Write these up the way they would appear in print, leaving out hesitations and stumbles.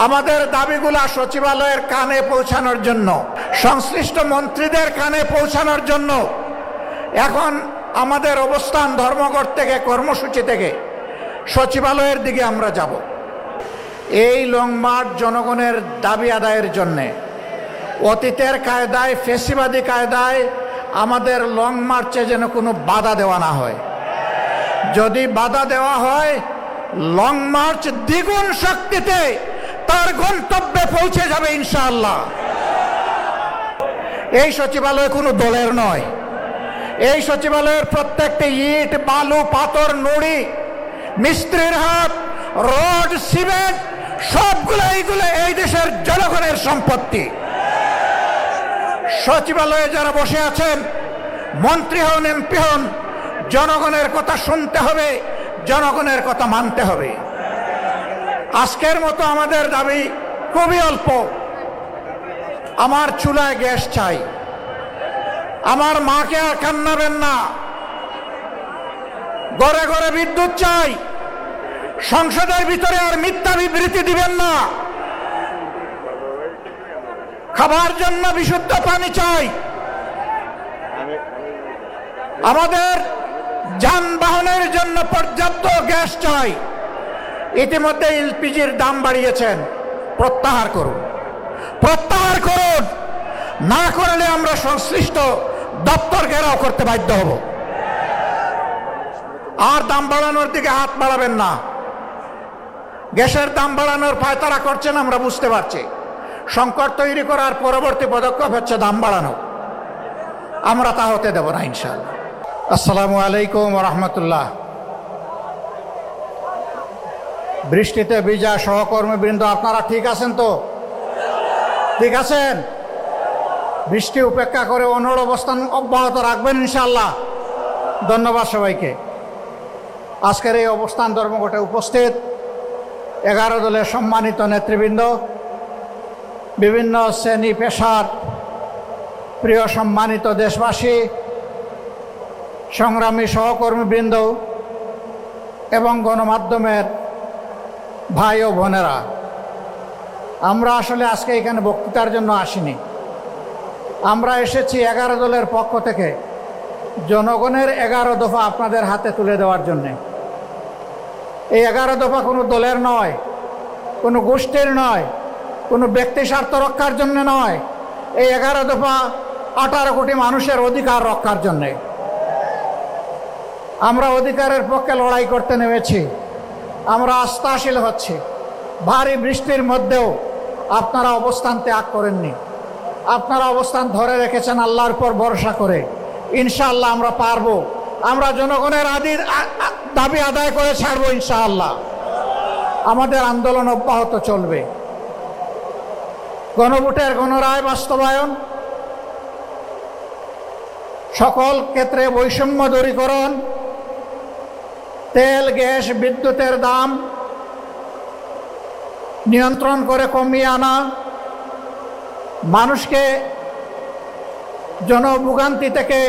আমাদের দাবিগুলা সচিবালয়ের কানে পৌঁছানোর জন্য, সংশ্লিষ্ট মন্ত্রীদের কানে পৌঁছানোর জন্য এখন আমাদের অবস্থান ধর্মঘট থেকে, কর্মসূচি থেকে সচিবালয়ের দিকে আমরা যাব। এই লং মার্চ জনগণের দাবি আদায়ের জন্যে। অতীতের কায়দায়, ফেসিবাদী কায়দায় আমাদের লং মার্চে যেন কোনো বাধা দেওয়া না হয়। যদি বাধা দেওয়া হয়, লং মার্চ দ্বিগুণ শক্তিতে তার গন্তব্যে পৌঁছে যাবে ইনশাআল্লাহ। এই সচিবালয় কোনো দলের নয়। এই সচিবালয়ের প্রত্যেকটি ইট, বালু, পাথর, নুড়ি, মিস্ত্রির হাত, রড, সিমেন্ট সবগুলো এইগুলো এই দেশের জনগণের সম্পত্তি। সচিবালয়ে যারা বসে আছেন, মন্ত্রী হন, এমপি হন, জনগণের কথা শুনতে হবে, জনগণের কথা মানতে হবে। আজকের মতো আমাদের দাবি খুবই অল্প। আমার চুলায় গ্যাস চাই, আমার মাকে আর কান্নাবেন না, ঘরে ঘরে বিদ্যুৎ চাই, সংসদের ভিতরে আর মিথ্যা বিবৃতি দিবেন না, খাবার জন্য বিশুদ্ধ পানি চাই, আমাদের যানবাহনের জন্য পর্যাপ্ত গ্যাস চাই। ইতিমধ্যে এলপিজির দাম বাড়িয়েছেন, প্রত্যাহার করুন, প্রত্যাহার করুন। না করলে আমরা সংশ্লিষ্ট দপ্তর ঘেরাও করতে বাধ্য হব। আর দাম বাড়ানোর দিকে হাত বাড়াবেন না। গ্যাসের দাম বাড়ানোর পায়তারা করছেন, আমরা বুঝতে পারছি। সংকট তৈরি করার পরবর্তী পদক্ষেপ হচ্ছে দাম বাড়ানো। আমরা তা হতে দেব না ইনশাআল্লাহ। আসসালামু আলাইকুম ওয়া রাহমাতুল্লাহ। বৃষ্টিতে ভিজা সহকর্মীবৃন্দ, আপনারা ঠিক আছেন তো? ঠিক আছেন? বৃষ্টি উপেক্ষা করে অনড় অবস্থান অব্যাহত রাখবেন ইনশাআল্লাহ। ধন্যবাদ সবাইকে। আজকের এই অবস্থান ধর্মঘটে উপস্থিত 11 দলের সম্মানিত নেতৃবৃন্দ, বিভিন্ন শ্রেণী পেশার প্রিয় সম্মানিত দেশবাসী, সংগ্রামী সহকর্মীবৃন্দ এবং গণমাধ্যমের ভাই ও বোনেরা, আমরা আসলে আজকে এখানে বক্তৃতার জন্য আসিনি। আমরা এসেছি 11 দলের পক্ষ থেকে জনগণের 11 দফা আপনাদের হাতে তুলে দেওয়ার জন্যে। এই 11 দফা কোনো দলের নয়, কোনো গোষ্ঠীর নয়, কোনো ব্যক্তি স্বার্থ রক্ষার জন্য নয়। এই 11 দফা 18 কোটি মানুষের অধিকার রক্ষার জন্যে। আমরা অধিকারের পক্ষে লড়াই করতে নেমেছি। আমরা আস্থাশীল হচ্ছি। ভারী বৃষ্টির মধ্যেও আপনারা অবস্থান ত্যাগ করেননি। আপনারা অবস্থান ধরে রেখেছেন আল্লাহর উপর ভরসা করে। ইনশাআল্লাহ আমরা পারবো। আমরা জনগণের দাবি আদায় করে ছাড়বো ইনশাআল্লাহ। আমাদের আন্দোলন অব্যাহত চলবে। গণভোটের গণরায় বাস্তবায়ন, সকল ক্ষেত্রে বৈষম্য দূরীকরণ, তেল, গ্যাস, বিদ্যুতের দাম নিয়ন্ত্রণ করে কমিয়ে আনা, মানুষকে জনভোগান্তি থেকে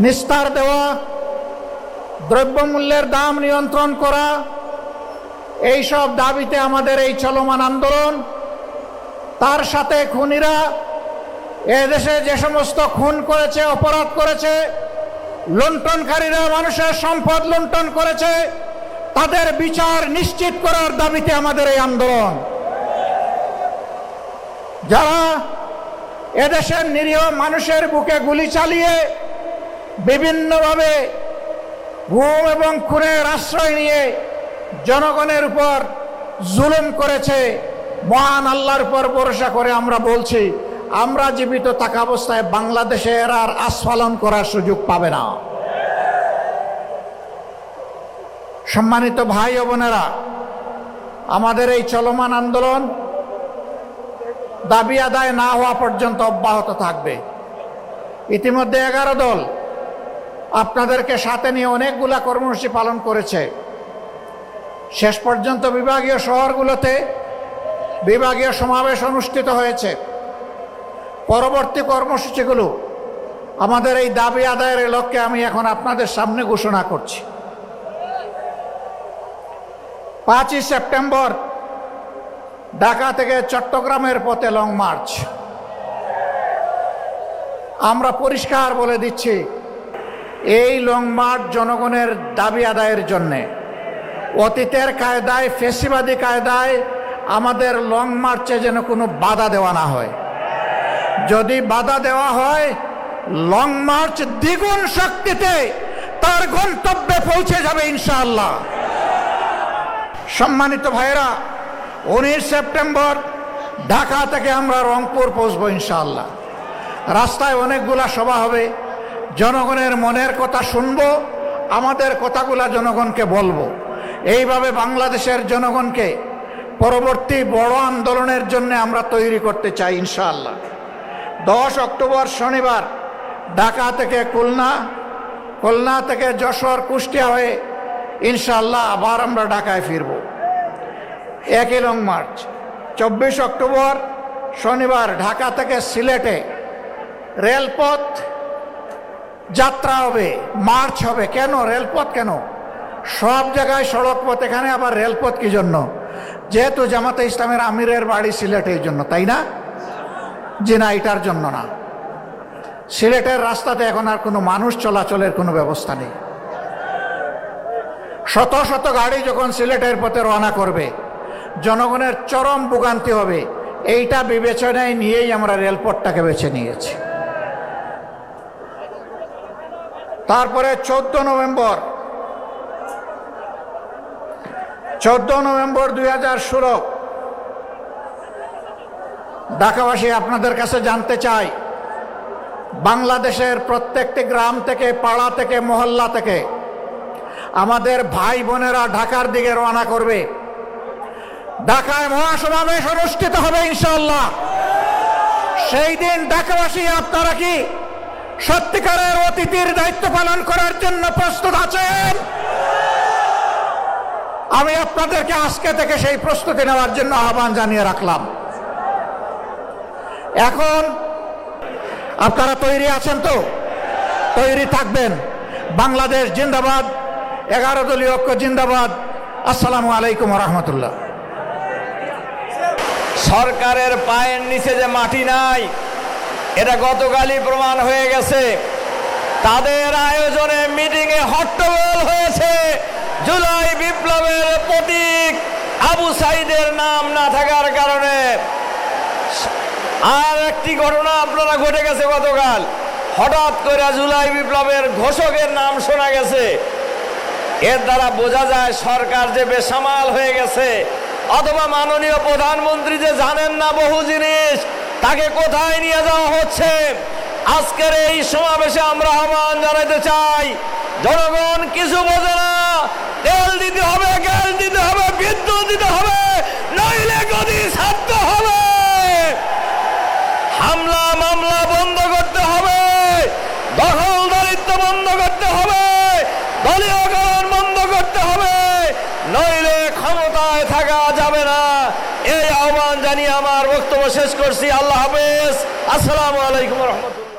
নিস্তার দেওয়া, দ্রব্যমূল্যের দাম নিয়ন্ত্রণ করা, এই সব দাবিতে আমাদের এই চলমান আন্দোলন। তার সাথে খুনিরা এদেশে যে সমস্ত খুন করেছে, অপরাধ করেছে, লুণ্ঠনকারীরা মানুষের সম্পদ লুণ্ঠন করেছে, তাদের বিচার নিশ্চিত করার দাবিতে আমাদের এই আন্দোলন। যারা এদেশের নিরীহ মানুষের বুকে গুলি চালিয়ে বিভিন্নভাবে গুম এবং খুনের আশ্রয় নিয়ে জনগণের উপর জুলুম করেছে, মহান আল্লাহর উপর ভরসা করে আমরা বলছি, আমরা জীবিত থাকা অবস্থায় বাংলাদেশে এরা আর আস্ফালন করার সুযোগ পাবে না। সম্মানিত ভাই ও বোনেরা, আমাদের এই চলমান আন্দোলন দাবি আদায় না হওয়া পর্যন্ত অব্যাহত থাকবে। ইতিমধ্যে 11 দল আপনাদেরকে সাথে নিয়ে অনেকগুলা কর্মসূচি পালন করেছে। শেষ পর্যন্ত বিভাগীয় শহরগুলোতে বিভাগীয় সমাবেশ অনুষ্ঠিত হয়েছে। পরবর্তী কর্মসূচিগুলো আমাদের এই দাবি আদায়ের লক্ষ্যে আমি এখন আপনাদের সামনে ঘোষণা করছি। 5ই সেপ্টেম্বর ঢাকা থেকে চট্টগ্রামের পথে লং মার্চ। আমরা পরিষ্কার বলে দিচ্ছি, এই লং মার্চ জনগণের দাবি আদায়ের জন্যে। অতীতের কায়দায়, ফেসিবাদী কায়দায় আমাদের লং মার্চে যেন কোনো বাধা দেওয়া না হয়। যদি বাধা দেওয়া হয়, লং মার্চ দ্বিগুণ শক্তিতে তার গন্তব্যে পৌঁছে যাবে ইনশাআল্লাহ। সম্মানিত ভাইয়েরা, 19 সেপ্টেম্বর ঢাকা থেকে আমরা রংপুর পৌঁছবো ইনশাআল্লাহ। রাস্তায় অনেকগুলা সভা হবে, জনগণের মনের কথা শুনবো, আমাদের কথাগুলা জনগণকে বলবো। এইভাবে বাংলাদেশের জনগণকে পরবর্তী বড় আন্দোলনের জন্য আমরা তৈরি করতে চাই ইনশাআল্লাহ। 10 অক্টোবর শনিবার ঢাকা থেকে খুলনা, খুলনা থেকে যশোর, কুষ্টিয়া হয়ে ইনশাআল্লাহ আবার আমরা ঢাকায় ফিরব। একই লং মার্চ। 24 অক্টোবর শনিবার ঢাকা থেকে সিলেটে রেলপথ যাত্রা হবে, মার্চ হবে। কেন রেলপথ? কেন? সব জায়গায় সড়ক পথ, এখানে আবার রেলপথ কি জন্য? যেহেতু জামাতে ইসলামের আমিরের বাড়ি সিলেটে, এই জন্য, তাই না? যে না, এটার জন্য না। সিলেটের রাস্তাতে এখন আর কোনো মানুষ চলাচলের কোনো ব্যবস্থা নেই। শত শত গাড়ি যখন সিলেটের পথে রওনা করবে, জনগণের চরম ভোগান্তি হবে। এইটা বিবেচনায় নিয়েই আমরা রেলপথটাকে বেছে নিয়েছি। তারপরে 14 নভেম্বর 2016 ঢাকাবাসী, আপনাদের কাছে জানতে চাই, বাংলাদেশের প্রত্যেকটি গ্রাম থেকে, পাড়া থেকে, মহল্লা থেকে আমাদের ভাই বোনেরা ঢাকার দিকে রওনা করবে। ঢাকায় মহাসমাবেশ অনুষ্ঠিত হবে ইনশাআল্লাহ। সেই দিন ঢাকাবাসী, আপনারা কি সত্যিকারের অতিথির দায়িত্ব পালন করার জন্য প্রস্তুত আছেন? আমি আপনাদেরকে আজকে থেকে সেই প্রস্তুতি নেওয়ার জন্য আহ্বান জানিয়ে রাখলাম। এখন আপনারা তৈরি আছেন তো? তৈরি থাকবেন। বাংলাদেশ জিন্দাবাদ, 11 দলীয় ঐক্য জিন্দাবাদ। আসসালামু আলাইকুম ওয়া রাহমাতুল্লাহ। সরকারের পায়ের নিচে যে মাটি নাই, এটা গতকালই প্রমাণ হয়ে গেছে। তাদের আয়োজনে মিটিংয়ে হট্টগোল হয়েছে জুলাই বিপ্লবের প্রতীক আবু সাইদের নাম না থাকার কারণে। আর একটি ঘটনা আপনারা ঘটে গেছে গতকাল, হঠাৎ করে জুলাই বিপ্লবের ঘোষকের নাম শোনা গেছে। এর দ্বারা বোঝা যায় সরকার যে বেসামাল হয়ে গেছে, অথবা মাননীয় প্রধানমন্ত্রী যে জানেন না বহু জিনিস, তাকে কোথায় নিয়ে যাওয়া হচ্ছে। আজকের এই সমাবেশে আমরা আহ্বান জানাতে চাই, জনগণ কিছু বোঝে না। তেল দিতে হবে, গ্যাস দিতে হবে, বিদ্যুৎ দিতে হবে, নইলে গদি ছাড়তে হবে। হামলা মামলা বন্ধ করতে হবে, দখলদারিত্ব বন্ধ করতে হবে, দলীয়করণ বন্ধ করতে হবে, নইলে ক্ষমতায় থাকা যাবে না। এই আহ্বান জানিয়ে আমার বক্তব্য শেষ করছি। আল্লাহ হাফেজ। আসসালামু আলাইকুম ওয়া রাহমাতুল্লাহ।